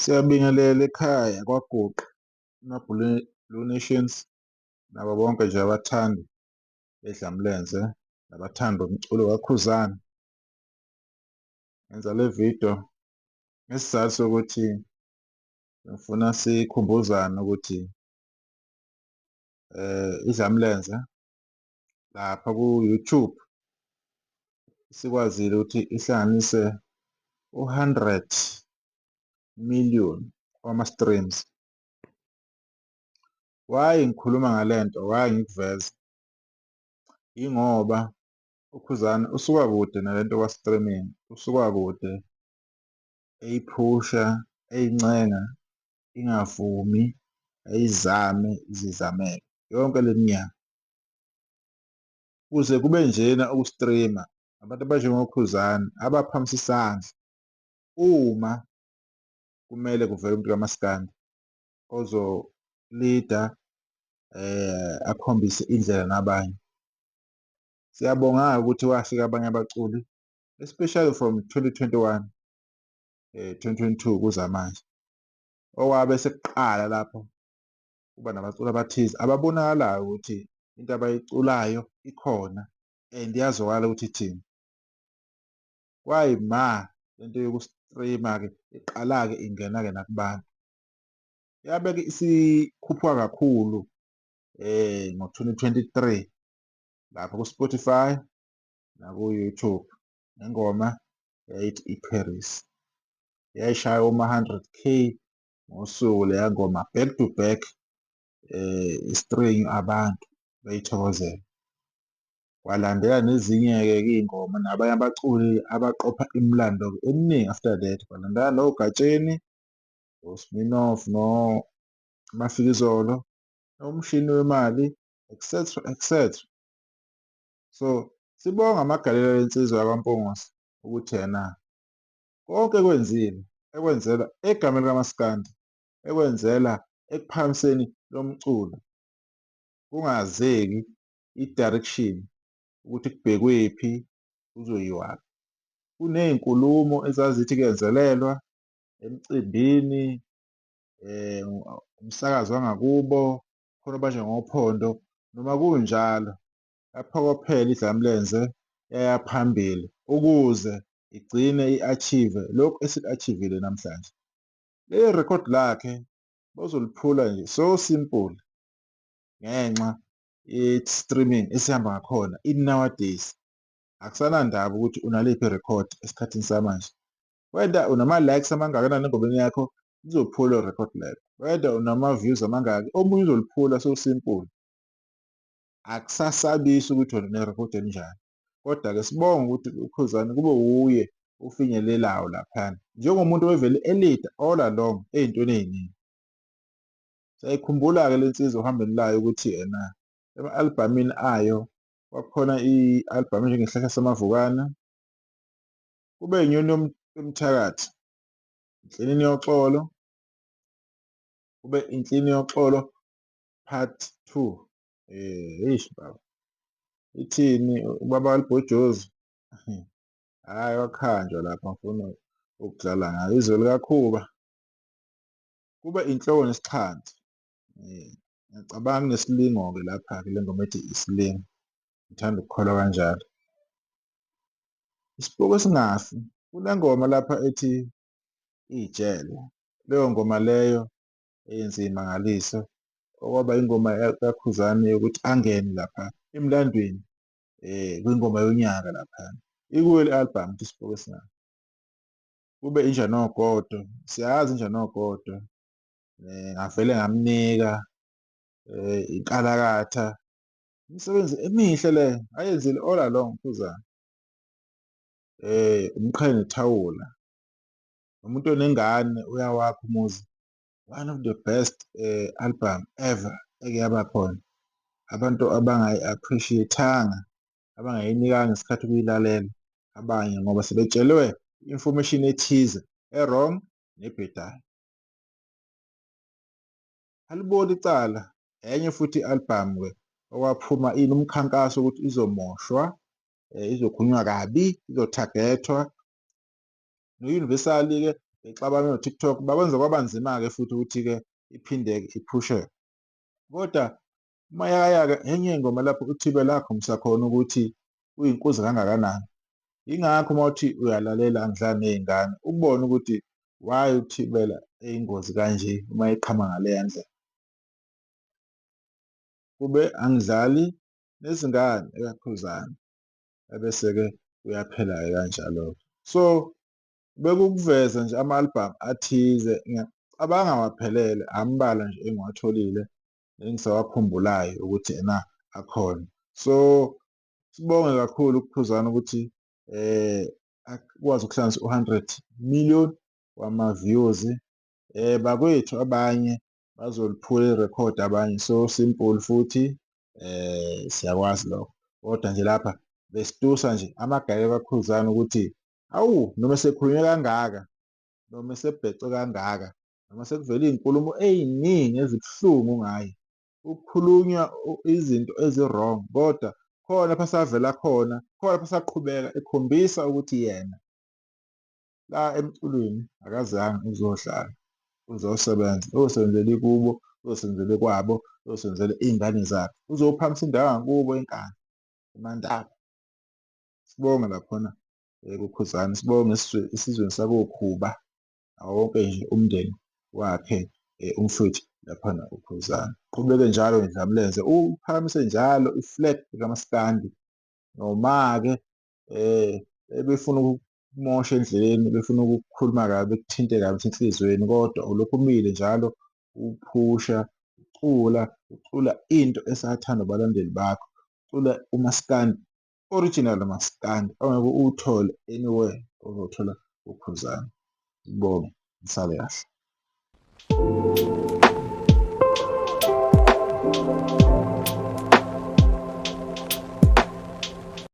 Siyabingelela ekhaya kwaGuqu, Blue Nations, nabo bonke nje abathandi bedlamlenze nabathandi bomculo kaKhuzani. Ngenza le video ngesizathu sokuthi ngifuna sikhumbuzane ukuthi idlamlenze lapha ku-YouTube sikwazile ukuthi ihlanganise 100 million wama-streams. Why ngikhuluma ngale nto, why ngikuveza? Ingoba uKhuzani usuka kude nalento kwa-streaming, usuka kude eyiphusha, eyincenga, ingavumi, ayizame izizamele yonke le minyaka. Kuze kube njena uku-streama, abantu abanjengoKhuzani abaphakamisa isandla uma kumele kuvele umuntu kamaskandi ozo-leader, akhombise indlela nabanye. Siyabonga-ke ukuthi kwafika abanye abaculi, especially from 2021, 2022 kuza manje, okwabe sekuqala lapho kuba nabaculi abathize ababonakalayo ukuthi into abayiculayo ikhona and iyazwakala ukuthi ithini. Kwayima lento yoku-streama-ke iqala-ke ingena-ke nakubantu. Yabe-ke isikhuphuka kakhulu ngo-2023 lapho ku-Spotify naku-YouTube ngengoma eyayithi iParis. Yayishaya oma-100K ngosuku leya ngoma, back to back, i-string abantu beyithokozela. Kwalandela nezinye-ke iy'ngoma nabanye abaculi abaqopha imilando eminingi after that. Kwalandela noGatsheni, oSminoff, noMafikizolo, noMshini Wemali, etc, etc. So sibonga amagalelo ensizwa yakwaMpungose ukuthi yena konke ekwenzile ekwenzela egameni likaMaskandi, ekwenzela ekuphakamiseni lo mculo, kungazeki i-direction ukuthi kubhekwephi, kuzoyiwaphi. Kuney'nkulumo ezazithi kuyenzelelwa emcimbini, umsakazo wangakubo, khona abanjengophondo, noma kunjalo yaphokophela idlamlenze yaya phambili ukuze igcine i-achieve lokhu esiku-achieve-ile namhlanje. Leli rekhodi lakhe bazoliphula nje so simple ngenxa ye-streaming esihamba ngakhona in-nowadays. Akusanandaba ukuthi unaliphi irekhodi esikhathini samanje. Whether unama-likes amangakanani engomeni yakho, lizophula irekhodi lakho. Whether unama-views amangaki, omunye uzoliphula so simple. Akusasabisi ukuthi wena unerekhodi elinjani. Kodwa-ke sibonge ukuthi uKhuzani kube wuye ofinyelelayo laphana, njengomuntu ovele elida all along ey'ntweni ey'ningi. Siyayikhumbula-ke le nsizwa ohambeni layo ukuthi yena ema-albhamini ayo kwakukhona i-albhamu enjengesihlahla samavukana, kube inyoni yomthakathi, inhlini yoxolo, kube inhlini yoxolo part 2. Eish baba, ithini ubaba kalibhojozi? Hhayi wakhanjwa lapha, ngifuna ukudlala ngayo. Izwe likakhuba, kube inhloko nesixhanti. Ngiyacabanga kunesilingo-ke lapha-ke le ngoma ethi isilingo, ngithanda ukukholwa kanjalo. Isibuko esingafi, kunengoma lapha ethi iy'jele. Leyo ngoma leyo eyenza iy'mangaliso, okwaba ingoma kaKhuzani yokuthi angene lapha emlandweni, kwingoma yonyaka laphana. Ikuyo le-albhamu ithi isibuko esingafi. Kube inja nogodo, siyazi inja nogodo, ngavele ngamnika inkalakatha. Imisebenzi emihle le ayenzile all along uKhuzani. Umqhele nethawula, umuntu onengane uyawakha umuzi. One of the best album ever eke yaba khona. Abantu abangayi-appreciate-anga, abangayinikanga isikhathi ukuyilalela abanye ngoba sebetshelwe i-information ethize e-wrong nebhedayo. Alibona icala enye futhi i-albhamu-ke okwaphuma umkhankaso ukuthi izomoshwa, izokhulunywa kabi, izothathethwa. No-Universal-ke bexabana no-TikTok, bakwenza kwaba nzima-ke futhi ukuthi-ke iphinde-ke iphusheke. Koda mayakaya-ke enye iy'ngoma lapho uThibela akhombisa khona ukuthi uyinkuzi kangakanani. Yingakho uma uthi uyalalela Angidlali Ney'ngane ukubone ukuthi why uThibela eyingozi kanje uma eqhamuka ngaleya ndlela. Kube angidlali nezingane ekakhuzana ebese-ke kuyaphela-ke kanjalo-ke. So bekukuveza nje ama-albhamu athize, ngiyacabanga awaphelele, ambalwa nje engiwatholile engisawakhumbulayo ukuthi ena akhona. So sibonge kakhulu uKhuzani ukuthi akwazi ukuhlanganisa u-100 million wama-views. Bakwethu abanye bazoliphula irekhodi abanye, so simple futhi siyakwazi lokho. Kodwa nje lapha besitusa nje amagaya kaKhuzani ukuthi awu noma esekhulunywe kangaka, noma esebhece kangaka, noma sekuvele iy'nkulumo ey'ningi ezibuhlungu ngaye, kukhulunywa izinto ezi-wrong kodwa khona lapho asavela khona, khona lapho asaqhubeka ekhombisa ukuthi yena la emculweni akazange uzohlala, uzosebenza, uzosebenzela ikubo, uzosebenzela kwabo, uzosebenzela iy'ngane zakhe, uzophakamisa indawo yangakubo enkani, eMantaba. Sibonge laphona kuKhuzani, sibonge esizweni sakoKhuba, nawo wonke nje umndeni wakhe umfowethu laphana uKhuzani. Uqhubeke njalo ngeDlamlenze, uphakamise njalo i-flag likamas'kandi noma-ke ebefuna ukukumosha endleleni, befuna ukukukhuluma kabi, bekuthinte kabi enhlizweni, kodwa ulokhu umile njalo uphusha, ucula into esathandwa abalandeli bakho, ucula umaskandi, original maskandi ongeke uwuthole anywhere ozothola uKhuzani. Ngibonge, nisale kahle.